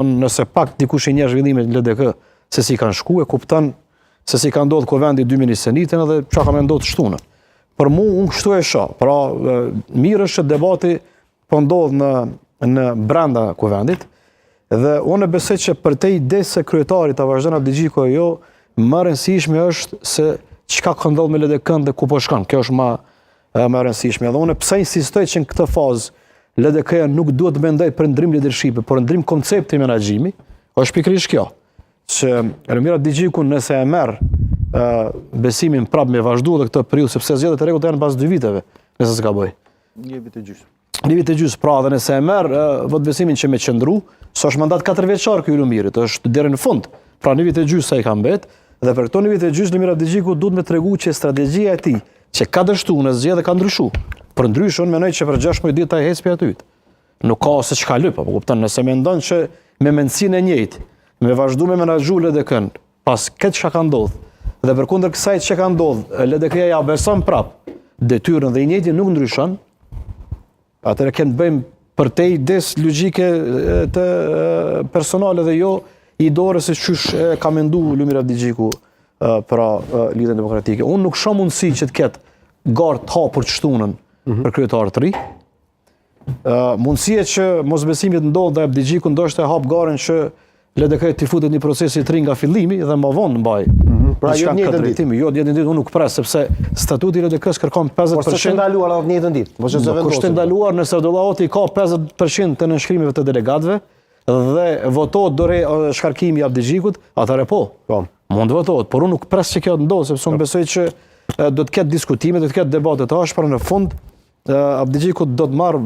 Nëse pak dikush i njeh zhvillimet në LDK se si kanë shku, e kupton se si ka ndodhur kuvendi 2021 edhe çka ka ndodhur shtunë. Për mua unë kështu e shoh. Pra mirë është që debati po ndodh në brenda kuvendit dhe unë besoj që për te ide se kryetari ta vazhdon Abdixhiku jo, më rëndësishme është se çka ka ndodhur me LDK-n dhe ku po shkon. Kjo është më e rëndësishme. Dhe unë pse insistoj që në këtë fazë LDK-ja nuk duhet të mendoj për ndrim leadershipi, por ndrim koncepti menaxhimi, është pikërisht kjo. Që Elmir Abdixhiku nëse e merr besimin prapë me vazhdu dhe këtë periudhë, sepse zgjedhjet e rregullt janë pas 2 viteve, nëse s'ka bëj. 1 vit e gjysmë. 1 vit e gjysmë, pra dhe nëse e merr vot besimin që me qëndru, s'është mandat 4 vjeçar ky Ylumirit, është deri në fund. Pra 1 vit e gjysmë sa i ka mbet, dhe për këto 1 vit e gjysmë Elmir Abdixhiku duhet me tregu që strategjia e tij që ka dështuar në zgjedhje ka ndryshuar. Për ndryshon mendoj që për 16 ditë ai hespi aty. Nuk ka se çka lyp, apo kupton, nëse mendon që me mendsinë e njëjtë, me vazhdu me menaxhu LDK-n, pas këtë çka ka ndodhur, dhe përkundër kësaj që ka ndodhur, LDK-ja ja beson prap detyrën dhe i njëjti nuk ndryshon, atëherë kemë bëjmë për te ides logjike të personale dhe jo i dorës se çysh ka menduar Elmir Abdixhiku për lidhjen demokratike. Unë nuk shoh mundësi që të ketë garë të hapur të shtunën për kryetar të ri. Mundësia që mosbesimit ndodh dhe Abdixhiku ndoshta hap garën që LDK të futet një procesi të ri nga fillimi dhe më vonë mbaj. Pra jo një ditë. Jo, një ditë unë nuk pres, sepse statuti i LDK-s kërkon 50%. Por s'është ndaluar edhe një ditë. Mos e vendosur. Është ndaluar nëse Abdullahoti ka 50% të nënshkrimeve të delegatëve dhe votohet dore shkarkimi i Abdixhikut, atëherë po. Mund votohet, por unë nuk pres që kjo të ndodhë, sepse unë besoj që do të ketë diskutime, do të ketë debate të ashpra në fund, Abdixhiku do të marrë